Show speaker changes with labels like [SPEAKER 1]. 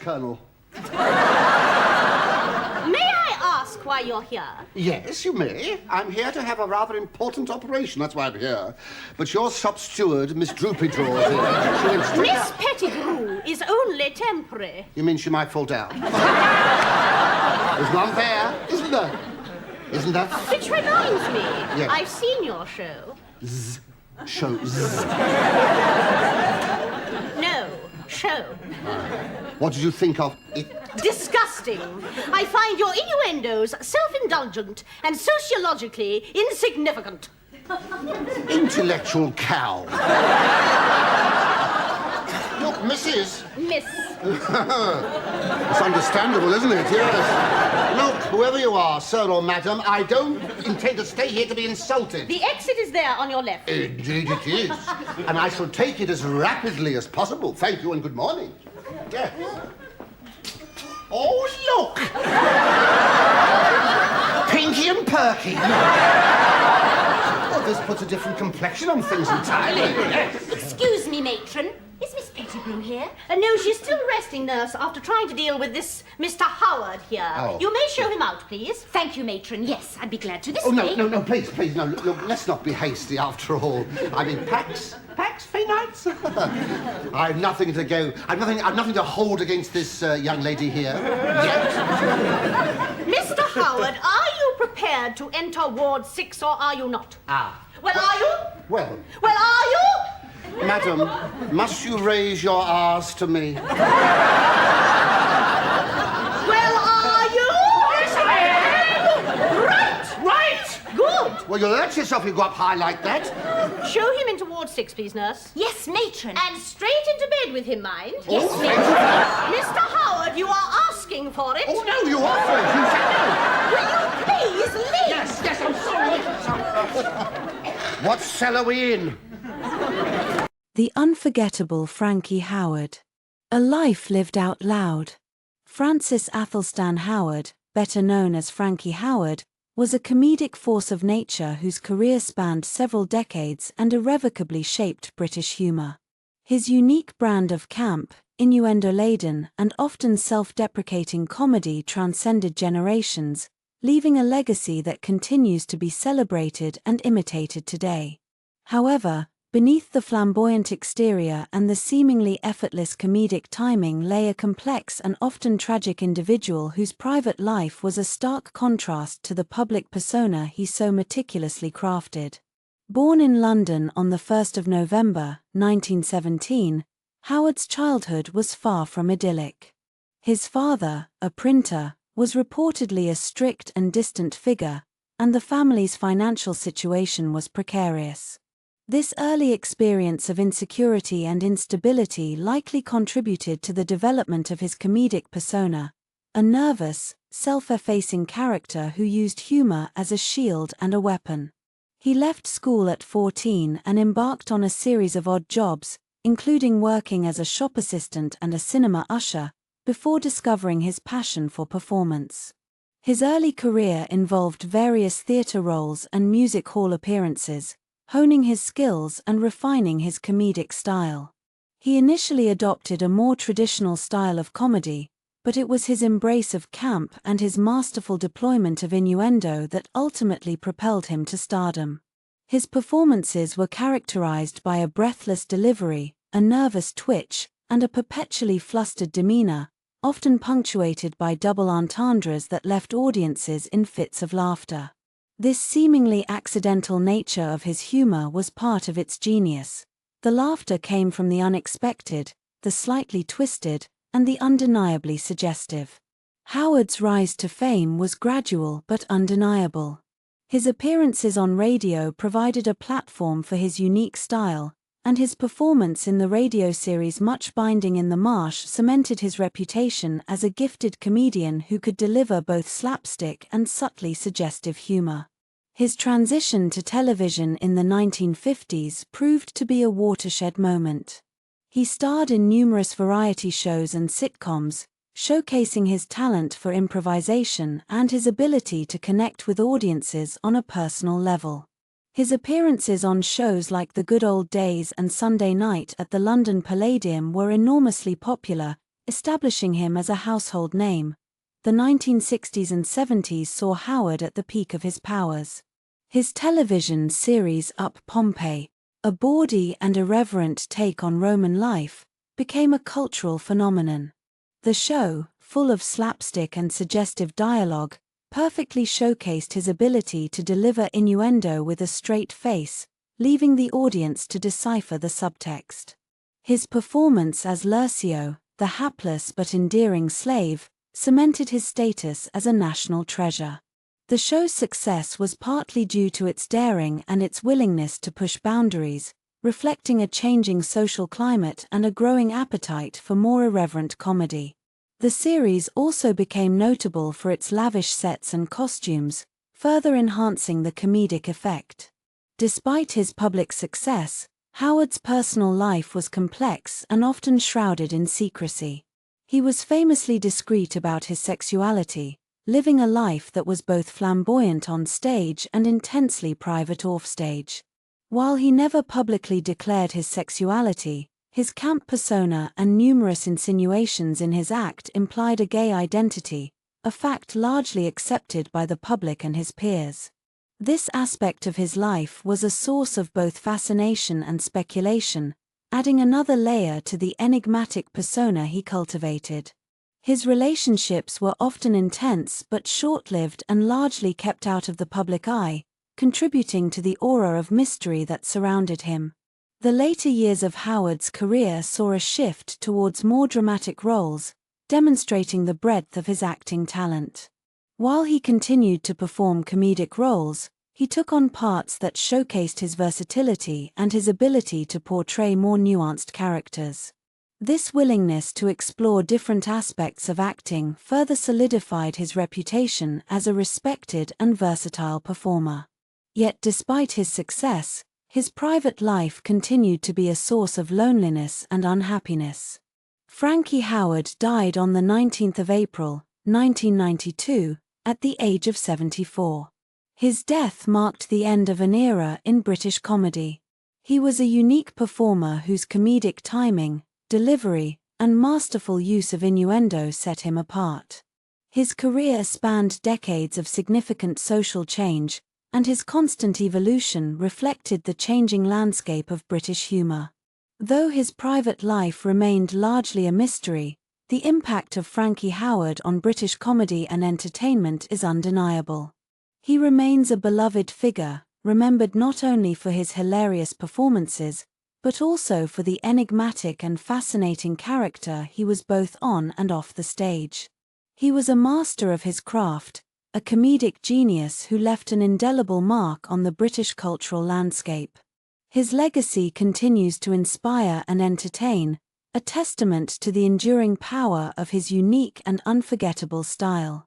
[SPEAKER 1] Colonel.
[SPEAKER 2] May I ask why you're here?
[SPEAKER 1] Yes, you may. I'm here to have a rather important operation. That's why I'm here. But your shop steward, Miss Droopy-Draw, here, she went straight
[SPEAKER 2] Miss Pettigrew is only temporary.
[SPEAKER 1] You mean she might fall down? There's one there, isn't there? Isn't there?
[SPEAKER 2] Which reminds me,
[SPEAKER 1] Yes.
[SPEAKER 2] I've seen your show.
[SPEAKER 1] Show.
[SPEAKER 2] No, show.
[SPEAKER 1] What did you think of it?
[SPEAKER 2] Disgusting. I find your innuendos self-indulgent and sociologically insignificant.
[SPEAKER 1] Intellectual cow. Look, Mrs.
[SPEAKER 2] Miss.
[SPEAKER 1] It's understandable, isn't it? Yes. Look, whoever you are, sir or madam, I don't intend to stay here to be insulted.
[SPEAKER 2] The exit is there on your left.
[SPEAKER 1] Indeed it is. And I shall take it as rapidly as possible. Thank you and good morning. Yes. Oh, look! Pinky and Perky. Well, this puts a different complexion on things entirely. Yes.
[SPEAKER 2] Excuse me, matron. Is Miss Pettigrew here? No, she's still resting, nurse, after trying to deal with this Mr. Howard here.
[SPEAKER 1] Oh.
[SPEAKER 2] You may show him out, please. Thank you, matron. Yes, I'd be glad to. This
[SPEAKER 1] Oh,
[SPEAKER 2] way.
[SPEAKER 1] no, please, no, look, let's not be hasty after all. I mean, Pax, Phoenites? I've nothing to hold against this young lady here. Yet.
[SPEAKER 2] Mr. Howard, are you prepared to enter Ward 6 or are you not? Well, are you?
[SPEAKER 1] Well,
[SPEAKER 2] are you?
[SPEAKER 1] madam, must you raise your R's to me?
[SPEAKER 2] Well, are you?
[SPEAKER 1] Yes, I am! Right!
[SPEAKER 2] Good.
[SPEAKER 1] Well, you'll hurt yourself if you go up high like that.
[SPEAKER 2] Show him into Ward 6, please, nurse.
[SPEAKER 3] Yes, matron.
[SPEAKER 2] And straight into bed with him, mind.
[SPEAKER 3] Yes,
[SPEAKER 1] Oh,
[SPEAKER 3] matron.
[SPEAKER 2] Mr. Howard, you are asking for it.
[SPEAKER 1] Oh, no, you offer it. You said no.
[SPEAKER 2] Will you please leave?
[SPEAKER 1] Yes, I'm sorry. What cell are we in?
[SPEAKER 4] The unforgettable Frankie Howerd. A life lived out loud. Francis Athelstan Howard, better known as Frankie Howerd, was a comedic force of nature whose career spanned several decades and irrevocably shaped British humour. His unique brand of camp, innuendo-laden, and often self-deprecating comedy transcended generations, leaving a legacy that continues to be celebrated and imitated today. However, beneath the flamboyant exterior and the seemingly effortless comedic timing lay a complex and often tragic individual whose private life was a stark contrast to the public persona he so meticulously crafted. Born in London on the 1st of November, 1917, Howard's childhood was far from idyllic. His father, a printer, was reportedly a strict and distant figure, and the family's financial situation was precarious. This early experience of insecurity and instability likely contributed to the development of his comedic persona, a nervous, self-effacing character who used humor as a shield and a weapon. He left school at 14 and embarked on a series of odd jobs, including working as a shop assistant and a cinema usher, before discovering his passion for performance. His early career involved various theatre roles and music hall appearances, honing his skills and refining his comedic style. He initially adopted a more traditional style of comedy, but it was his embrace of camp and his masterful deployment of innuendo that ultimately propelled him to stardom. His performances were characterized by a breathless delivery, a nervous twitch, and a perpetually flustered demeanor, often punctuated by double entendres that left audiences in fits of laughter. This seemingly accidental nature of his humor was part of its genius. The laughter came from the unexpected, the slightly twisted, and the undeniably suggestive. Howard's rise to fame was gradual but undeniable. His appearances on radio provided a platform for his unique style, and his performance in the radio series Much Binding in the Marsh cemented his reputation as a gifted comedian who could deliver both slapstick and subtly suggestive humor. His transition to television in the 1950s proved to be a watershed moment. He starred in numerous variety shows and sitcoms, showcasing his talent for improvisation and his ability to connect with audiences on a personal level. His appearances on shows like The Good Old Days and Sunday Night at the London Palladium were enormously popular, establishing him as a household name. The 1960s and 70s saw Howard at the peak of his powers. His television series Up Pompeii, a bawdy and irreverent take on Roman life, became a cultural phenomenon. The show, full of slapstick and suggestive dialogue, perfectly showcased his ability to deliver innuendo with a straight face, leaving the audience to decipher the subtext. His performance as Lucio, the hapless but endearing slave, cemented his status as a national treasure. The show's success was partly due to its daring and its willingness to push boundaries, reflecting a changing social climate and a growing appetite for more irreverent comedy. The series also became notable for its lavish sets and costumes, further enhancing the comedic effect. Despite his public success, Howard's personal life was complex and often shrouded in secrecy. He was famously discreet about his sexuality, living a life that was both flamboyant on stage and intensely private offstage. While he never publicly declared his sexuality, his camp persona and numerous insinuations in his act implied a gay identity, a fact largely accepted by the public and his peers. This aspect of his life was a source of both fascination and speculation, adding another layer to the enigmatic persona he cultivated. His relationships were often intense but short-lived and largely kept out of the public eye, contributing to the aura of mystery that surrounded him. The later years of Howard's career saw a shift towards more dramatic roles, demonstrating the breadth of his acting talent. While he continued to perform comedic roles, he took on parts that showcased his versatility and his ability to portray more nuanced characters. This willingness to explore different aspects of acting further solidified his reputation as a respected and versatile performer. Yet despite his success, his private life continued to be a source of loneliness and unhappiness. Frankie Howerd died on the 19th of April, 1992, at the age of 74. His death marked the end of an era in British comedy. He was a unique performer whose comedic timing, delivery, and masterful use of innuendo set him apart. His career spanned decades of significant social change, and his constant evolution reflected the changing landscape of British humour. Though his private life remained largely a mystery, the impact of Frankie Howerd on British comedy and entertainment is undeniable. He remains a beloved figure, remembered not only for his hilarious performances, but also for the enigmatic and fascinating character he was both on and off the stage. He was a master of his craft, a comedic genius who left an indelible mark on the British cultural landscape. His legacy continues to inspire and entertain, a testament to the enduring power of his unique and unforgettable style.